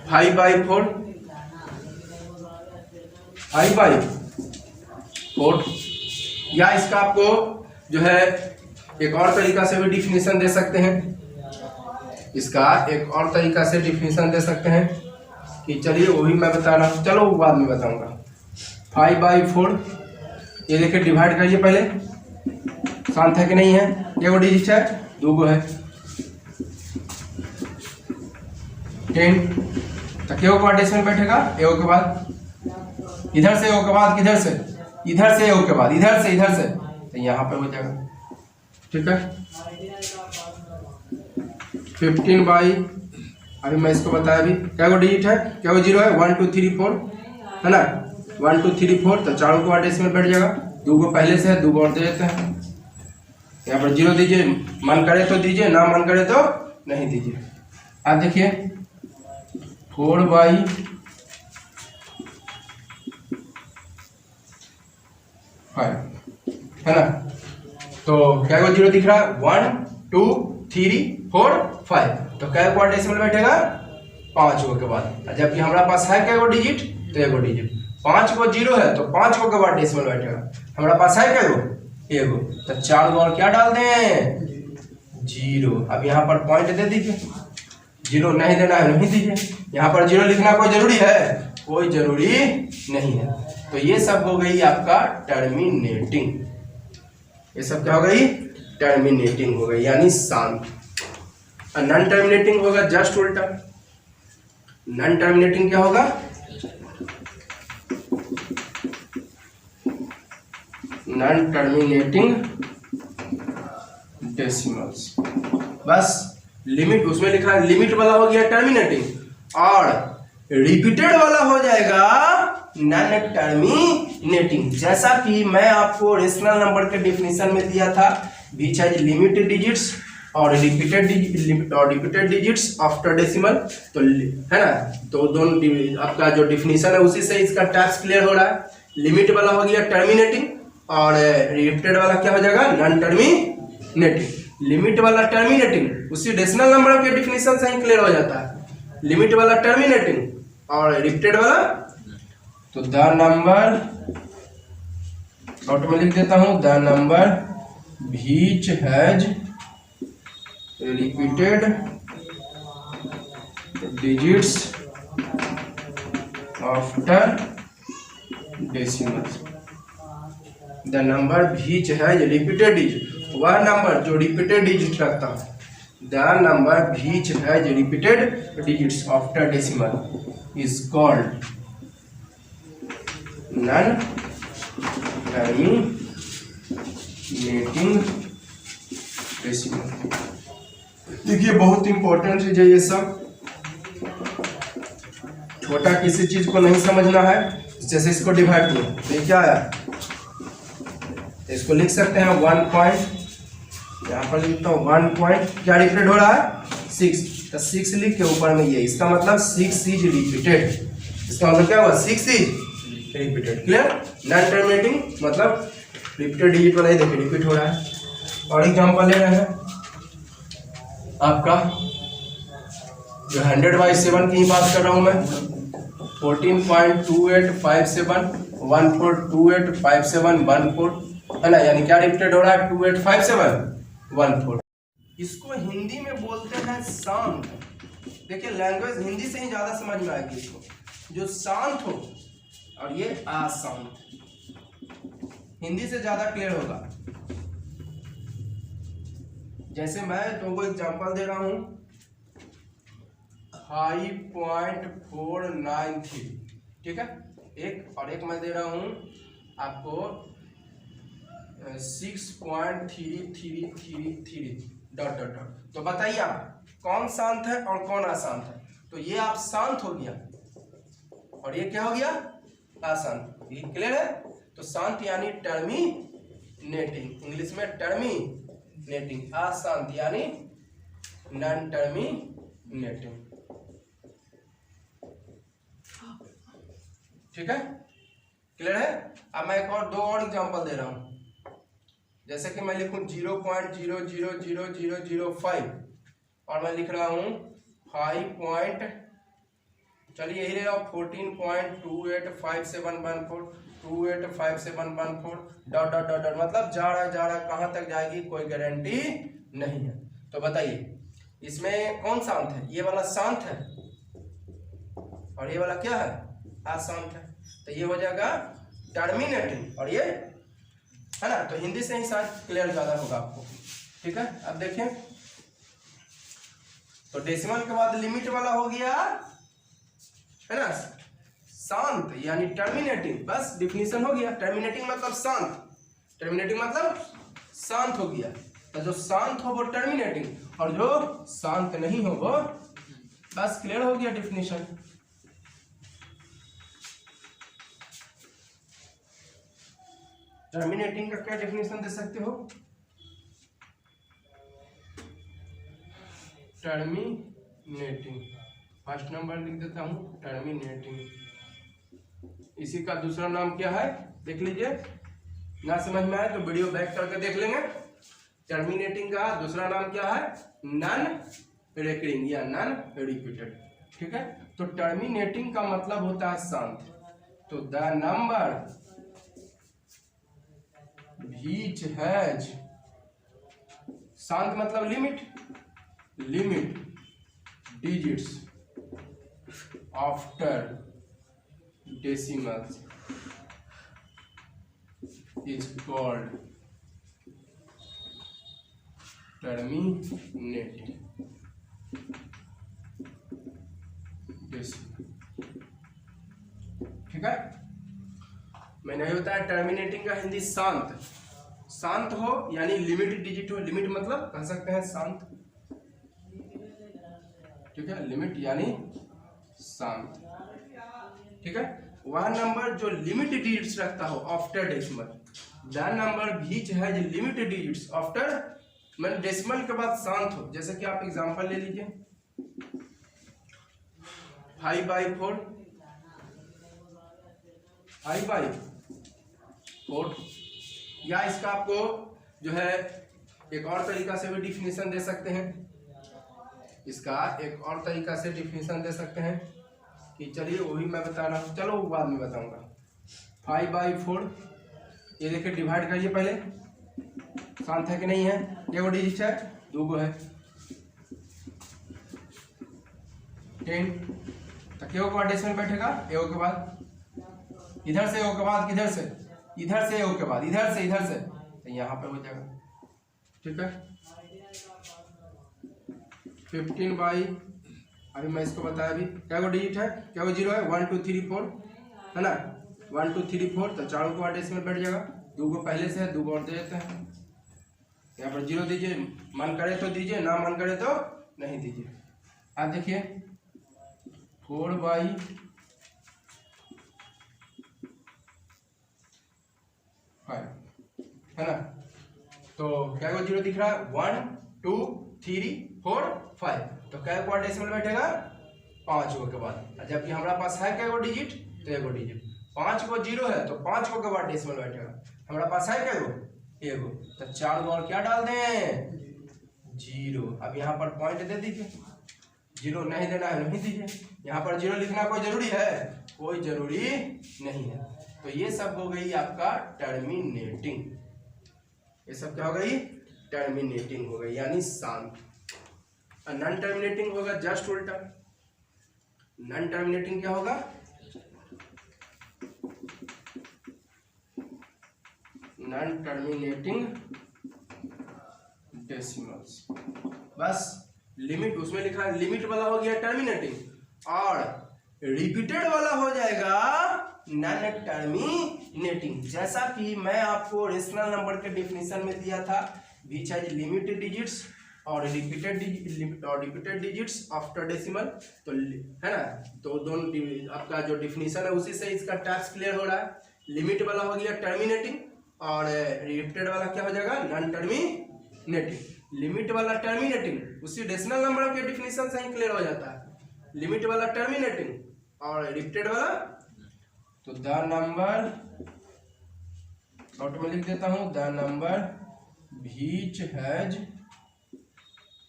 5/4, 5/4, या इसका आपको जो है एक और तरीका से भी डिफिनेशन दे सकते हैं। इसका एक और तरीका से डिफिनेशन दे सकते हैं कि चलिए वो भी मैं बता रहा हूँ, चलो वो बाद में बताऊंगा। 5/4, ये देखिए डिवाइड करिए पहले, शांत है कि नहीं है, एगो डिजिट है, दूगो है 10, तो एगो के बाद डेसिमल बैठेगा, एगो के बाद इधर से, एगो के बाद किधर से, इधर से, एगो के बाद इधर से, इधर से, तो यहाँ पे हो जाएगा। ठीक है 15 अभी मैं इसको बताया, अभी क्या वो डिजिट है, क्या वो जीरो है, 1 2 3 4 है ना, 1 2 3 4, तो चारों के बाद डेसिमल बैठ जाएगा। दूगो पहले से है, दूगो और दे देते हैं। यहाँ पर जीरो दीजिए, मन करे तो दीजिए, ना मन करे तो नहीं दीजिए। आप देखिए 4/5 है ना, तो क्या वो जीरो दिख रहा है, 1 2 3 4 5, तो क्या को डेसिमल बैठेगा 5 गो के बाद। जबकि हमारा पास है क्या वो डिजिट, तो एगो डिजिट, 5 गो जीरो है तो 5 गो के बाद डेसिमल बैठेगा। हमारा पास है क्या वो एगो, तो 4 गो और क्या डाल दें, जीरो। अब यहाँ पर पॉइंट दे दीजिए, जीरो नहीं देना है नहीं दीजिए। यहाँ पर जीरो लिखना कोई जरूरी है, कोई जरूरी नहीं है। तो ये सब हो गई आपका टर्मिनेटिंग, ये सब क्या हो गई, टर्मिनेटिंग हो गई यानी शांत। नॉन टर्मिनेटिंग होगा जस्ट उल्टा। नॉन टर्मिनेटिंग क्या होगा, नॉन टर्मिनेटिंग डेसिमल्स, बस लिमिट उसमें लिखा है, लिमिट वाला हो गया टर्मिनेटिंग, और रिपीटेड वाला हो जाएगा नॉन टर्मिनेटिंग। जैसा कि मैं आपको रेशनल नंबर के डेफिनेशन में दिया था, व्हिच हैज लिमिटेड डिजिट्स और रिपीटेड डिजिट्स आफ्टर डेसिमल, तो है ना, तो दोनों आपका जो डेफिनेशन है उसी से इसका टाइप्स क्लियर हो रहा है। लिमिट वाला हो गया टर्मिनेटिंग और रिपीटेड वाला क्या हो जाएगा, नॉन टर्मिनेटिंग। लिमिट वाला टर्मिनेटिंग उसी डेसिमल नंबर के डेफिनेशन से ही क्लियर हो जाता है, लिमिट वाला टर्मिनेटिंग और रिपीटेड वाला। तो द नंबर, शॉर्ट में लिख देता हूं, the number which has repeated digits after decimal. The number which has repeated digit, वह नंबर जो रिपीटेड डिजिट रखता है। The number which has repeated digits after decimal is called non terminating decimal. देखिए बहुत इंपॉर्टेंट है ये सब, छोटा किसी चीज को नहीं समझना है। जैसे इसको डिवाइड किया तो ये क्या है, इसको लिख सकते हैं 1 पॉइंट, यहाँ पर लिखता हूँ 1 पॉइंट, क्या रिपीटेड हो रहा है 6, तो 6 लिख के ऊपर में ये, इसका मतलब 6 इज रिपीटेड, इसका मतलब क्या हुआ 6 is repeated. Clear, non terminating मतलब रिपीटेड डिजिट वाला, देखिए रिपीट हो रहा है। और एग्जांपल ले रहे हैं आपका जो 100/7 की ही बात कर रहा हूं मैं, 14.2857 14285714 है ना, यानी क्या रिपीटेड हो रहा है 285714। इसको हिंदी में बोलते हैं शांत। देखिए लैंग्वेज हिंदी से ही ज्यादा समझ में आएगी इसको, जो शांत हो, और ये अशांत, हिंदी से ज्यादा क्लियर होगा। जैसे मैं तुमको एग्जांपल दे रहा हूं 5.493, ठीक है, एक, और एक मैं दे रहा हूं आपको 6.3333 डॉट डॉट डॉट। तो बताइए आप कौन शांत है और कौन अशांत है। तो ये आप शांत हो गया और ये क्या हो गया अशांत। ये क्लियर है। तो शांत यानी टर्मिनेटिंग, इंग्लिश में टर्मिनेटिंग, अशांत यानी नॉन टर्मिनेटिंग। ठीक है, क्लियर है। अब मैं एक और दो और एग्जांपल दे रहा हूं, जैसे कि मैं लिखूं 0.0000005 और मैं लिख रहा हूं 5. चलिए यही ले रहा हूं 14.285714 285714 डॉट डॉट डॉट डॉट, मतलब जा रहा है, कहां तक जाएगी कोई गारंटी नहीं है। तो बताइए इसमें कौन शांत है, ये वाला शांत है और ये वाला क्या है, अशांत है। तो ये हो जाएगा टर्मिनेटिंग और ये है ना। तो हिंदी से ही शायद क्लियर ज्यादा होगा आपको, ठीक है। अब देखें तो डेसिमल के बाद लिमिट वाला हो गया है ना शांत, यानी टर्मिनेटिंग, बस डिफिनीशन हो गया। टर्मिनेटिंग मतलब शांत, टर्मिनेटिंग मतलब शांत हो गया। तो जो शांत हो वो टर्मिनेटिंग और जो शांत नहीं हो वो बस क्लियर हो गया डिफिनीशन। टर्मिनेटिंग का क्या डेफिनेशन दे सकते हो, टर्मिनेटिंग फर्स्ट नंबर लिख देता हूं टर्मिनेटिंग। इसी का दूसरा नाम क्या है देख लीजिए, ना समझ में आए तो वीडियो बैक करके देख लेंगे। टर्मिनेटिंग का दूसरा नाम क्या है, नॉन रिकरिंग या नॉन रिपीटेड, ठीक है। तो टर्मिनेटिंग का मतलब होता है शांत। तो द नंबर व्हिच हैज, शांत मतलब limit digits after decimals is called terminating decimal, ठीक है। मैंने नहीं होता है टर्मिनेटिंग का हिंदी शांत, शांत हो यानी लिमिट डिजिट हो, लिमिट मतलब कह सकते हैं शांत, ठीक है। लिमिट यानी शांत, ठीक है। वह नंबर जो लिमिट डिजिट्स रखता हो after decimal, the number which has limit digits after, मतलब डेसिमल के बाद शांत हो। जैसे कि आप एग्जांपल ले लीजिए 5/4, 5/4, या इसका आपको जो है एक और तरीका से भी डिफिनेशन दे सकते हैं, इसका एक और तरीका से डिफिनेशन दे सकते हैं कि चलिए वो भी मैं बता रहा हूँ, चलो वो बाद में बताऊंगा। 5/4 ये देखिए डिवाइड करिए पहले, शांत है कि नहीं है, एगो डिजिट है, दूगो है 10, तो एगो के बाद डेसिमल बैठेगा, एगो के बाद इधर से, एगो के बाद किधर से, इधर से, एगो के बाद इधर से, तो यहाँ पे हो जाएगा, ठीक है। 15/, अभी मैं इसको बताया, अभी क्या डिजिट है, क्या वो जीरो है, 1 2 3 4 है ना, 1 2 3 4, तो चारों के बाद डेसिमल बैठ जाएगा, दूगो पहले से है, दूगो और दे देते हैं। यहाँ पर जीरो दीजिए, मन करे तो दीजिए, ना मन करे तो नहीं दीजिए। आप देखिए 4/5 है ना, तो क्या को जीरो दिख रहा है, 1 2 3 4 5, तो क्या को डेसिमल बैठेगा 5 के बाद, जबकि हमारा पास है क्या डिजिट, तो एगो डिजिट, 5 को जीरो है तो 5 के बाद डेसिमल बैठेगा, हमारा पास है क्या एगो, तो 4 और क्या डाल दें, जीरो। अब यहाँ पर पॉइंट दे दीजिए, जीरो नहीं देना है नहीं दीजिए, यहाँ पर जीरो लिखना कोई जरूरी है, कोई जरूरी नहीं है। तो ये सब हो गई आपका टर्मिनेटिंग, ये सब क्या हो गई, टर्मिनेटिंग हो गई यानी शांत। नॉन टर्मिनेटिंग होगा जस्ट उल्टा, नॉन टर्मिनेटिंग क्या होगा, नॉन टर्मिनेटिंग डेसिमल्स, बस लिमिट उसमें लिखा है, लिमिट वाला हो गया टर्मिनेटिंग और रिपीटेड वाला हो जाएगा नॉन टर्मिनेटिंग। जैसा कि मैं आपको रेशनल नंबर के डेफिनेशन में दिया था, व्हिच हैज लिमिट डिजिट्स और रिपीटेड डिजिट्स आफ्टर डेसिमल, तो है ना, तो दोनों आपका जो डेफिनेशन है उसी से इसका टास्क क्लियर हो रहा है। लिमिट वाला हो गया टर्मिनेटिंग और रिपीटेड वाला क्या हो जाएगा, नॉन टर्मिनेटिंग। लिमिट वाला टर्मिनेटिंग उसी डेसिमल नंबर के डेफिनेशन से ही क्लियर हो जाता है, लिमिट वाला टर्मिनेटिंग और रिपीटेड वाला तो द नंबर शॉर्ट में लिख देता हूं, the number which has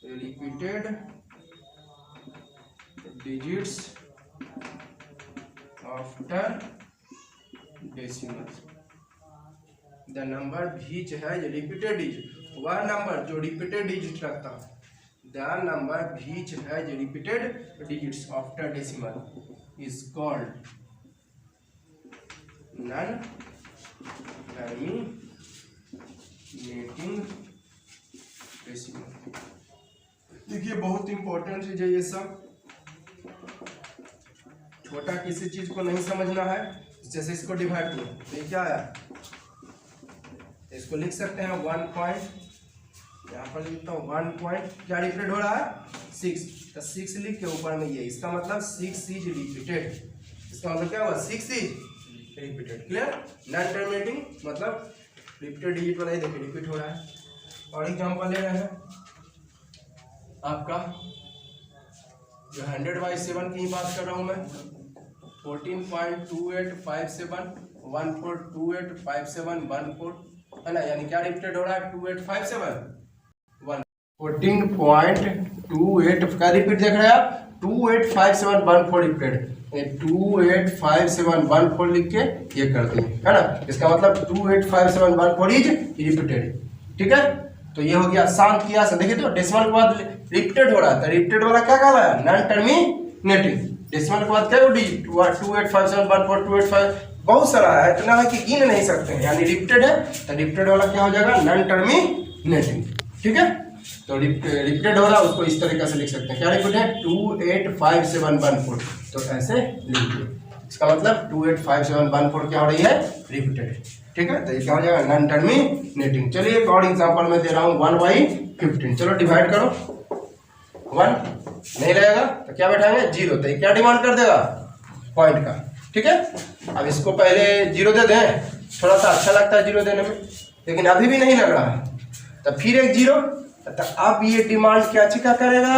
repeated digits after decimal. The number which has repeated digit, वह नंबर जो रिपीटेड डिजिट रखता है। The number which has repeated digits after decimal is called non terminating decimal. देखिए बहुत इंपॉर्टेंट चीज है ये सब, छोटा किसी चीज को नहीं समझना है। जैसे इसको डिवाइड करो तो ये क्या आया, इसको लिख सकते हैं 1 पॉइंट, यहाँ पर लिखता हूँ 1 पॉइंट, क्या रिपीटेड हो रहा है 6, तो 6 लिख के ऊपर में ये, इसका मतलब 6 इज रिपीटेड, इसका मतलब क्या हुआ 6 is repeated. Clear. Non terminating मतलब रिपीटेड डिजिट वाला ही देखिए रिपीट हो रहा है। और एग्जांपल ले रहे हैं आपका जो 100/7 की बात कर रहा हूँ मैं, 14.2857 14285714 है ना, यानी क्या रिपीटेड हो रहा है 2857 14.28 का रिपीट देख रहे हैं आप, 285714 रिपीटेड, 285714 लिख के ये कर दिए है ना, इसका मतलब 285714 इज रिपीटेड। ठीक है, तो ये हो गया शांत किया। देखिए तो डेसिमल के बाद रिपीटेड हो रहा है, तो रिपीटेड वाला क्या कहला है नॉन टर्मिनेटिंग। डेसिमल के बाद क्या डिजिट 285714 बहुत सारा है, इतना है कि गिन नहीं सकते हैं, यानी रिपीटेड है तो रिपीटेड वाला क्या हो जाएगा नॉन टर्मिनेटिंग। ठीक है, तो रिपीटेड हो रहा है उसको इस तरीके से लिख सकते हैं, क्या रिपीट है 285714, तो ऐसे लिख दो, इसका मतलब 285714 क्या हो रही है रिपीटेड। ठीक है, तो ये क्या हो जाएगा नॉन टर्मिनेटिंग। चलिए एक और एग्जांपल में दे रहा हूँ 1/15, चलो डिवाइड करो, 1 नहीं रहेगा तो क्या बैठाएंगे 0, तो ये क्या डिमांड कर देगा पॉइंट का। ठीक है, अब इसको पहले 0 दे दें, थोड़ा सा अच्छा लगता है 0 देने में, लेकिन अभी भी नहीं लग रहा है, तो फिर एक 0, तो अब ये डिमांड क्या का करेगा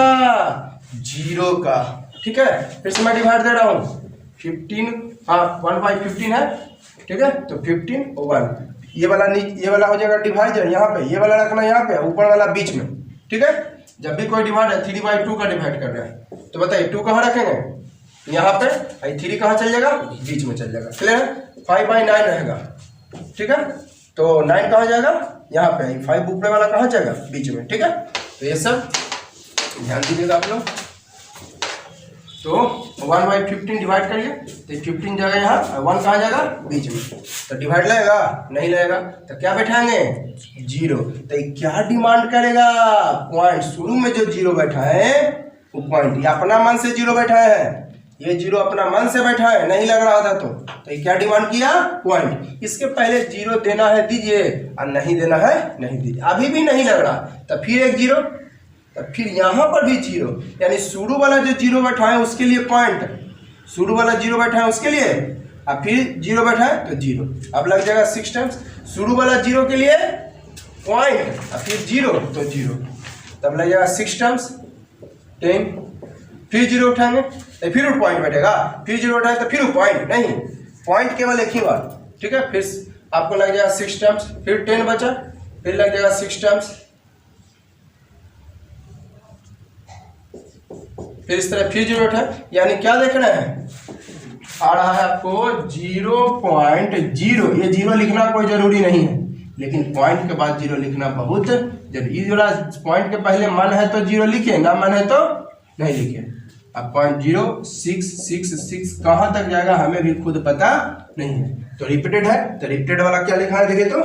0 का। ठीक है, फिर से मैं डिवाइड दे रहा हूँ 15, हाँ 1/15 है। ठीक है, तो 15 और 1, ये वाला हो जाएगा डिवाइडर यहाँ पे, ये वाला रखना यहाँ पे, ऊपर वाला बीच में। ठीक है, जब भी कोई डिवाइड है 3/2 का डिवाइड कर रहा है, तो बताइए 2 कहाँ रखेंगे यहाँ पे, 3 कहाँ चल जाएगा बीच में चल जाएगा। क्लियर है, 5/9 रहेगा। ठीक है, तो 9 कहाँ जाएगा यहाँ पे, 5 ऊपर वाला कहाँ जाएगा बीच में। ठीक है, तो ये सब ध्यान दीजिएगा आप लोग। तो 1/15 डिवाइड करिए, तो 15 जाएगा यहाँ, 1 कहाँ जाएगा बीच में, तो डिवाइड लगेगा नहीं लगेगा, तो क्या बैठाएंगे 0, तो ये क्या डिमांड करेगा पॉइंट, शुरू में जो 0 बैठा है वो पॉइंट, ये अपना मन से 0 बैठा है, ये 0 अपना मन से बैठा है, नहीं लग रहा था, तो ये क्या डिमांड किया पॉइंट। इसके पहले 0 देना है दीजिए, और नहीं देना है नहीं दीजिए, अभी भी नहीं लग रहा, तो फिर एक 0, तो फिर यहाँ पर भी 0, यानी शुरू वाला जो 0 बैठा है उसके लिए पॉइंट, शुरू वाला 0 बैठा है उसके लिए, अब फिर 0 बैठा है तो 0, अब लग जाएगा 6 टाइम्स, शुरू वाला 0 के लिए पॉइंट, अब फिर 0 तो 0, तब लग जाएगा 6 टाइम्स 10, फिर 0 उठाएंगे तो फिर पॉइंट बैठेगा, फिर 0 उठाए तो फिर पॉइंट, नहीं पॉइंट केवल एक ही बार। ठीक है, फिर आपको लग जाएगा 6 टाइम्स, फिर 10 बचा, फिर लग जाएगा 6 टाइम्स, फिर इस तरह फिर 0 उठाए, यानी क्या देख रहे हैं आ रहा है आपको 0.0, ये 0 लिखना कोई जरूरी नहीं है, लेकिन पॉइंट के बाद 0 लिखना बहुत जरूरी। इस वाला पॉइंट के पहले मन है तो 0 लिखे, ना मन है तो नहीं लिखे। अब 0.0666 कहाँ तक जाएगा हमें भी खुद पता नहीं है, तो रिपीटेड है, तो रिपीटेड वाला क्या लिखा है देखिए, तो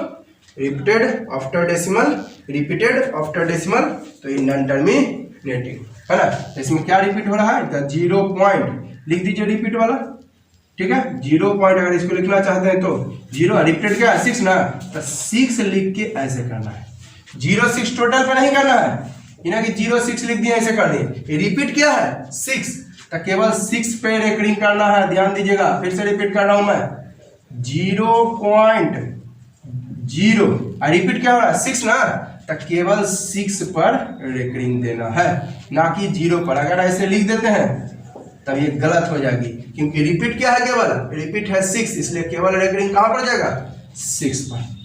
repeated after decimal, repeated after decimal, तो ये नॉन टर्मिनेटिंग है ना। तो इसमें क्या रिपीट हो रहा है 0 पॉइंट लिख दीजिए रिपीट वाला। ठीक है, 0 पॉइंट अगर इसको लिखना चाहते हैं तो 0, रिपीटेड क्या है 6 ना, तो 6 लिख के ऐसे करना है, 0-6 टोटल पे नहीं करना है, इन्हें कि 0-6 लिख दिया ऐसे कर दिए। रिपीट क्या है 6, तो केवल 6 पे रेकरिंग करना है, ध्यान दीजिएगा, फिर से रिपीट कर रहा हूं मैं 0.0, रिपीट क्या हो रहा है 6 ना, तो केवल 6 पर रेकरिंग देना है, ना कि 0 पर। अगर ऐसे लिख देते हैं तब ये गलत हो जाएगी, क्योंकि रिपीट क्या है, केवल रिपीट है 6, इसलिए केवल रेकरिंग कहाँ पर जाएगा, 6 पर।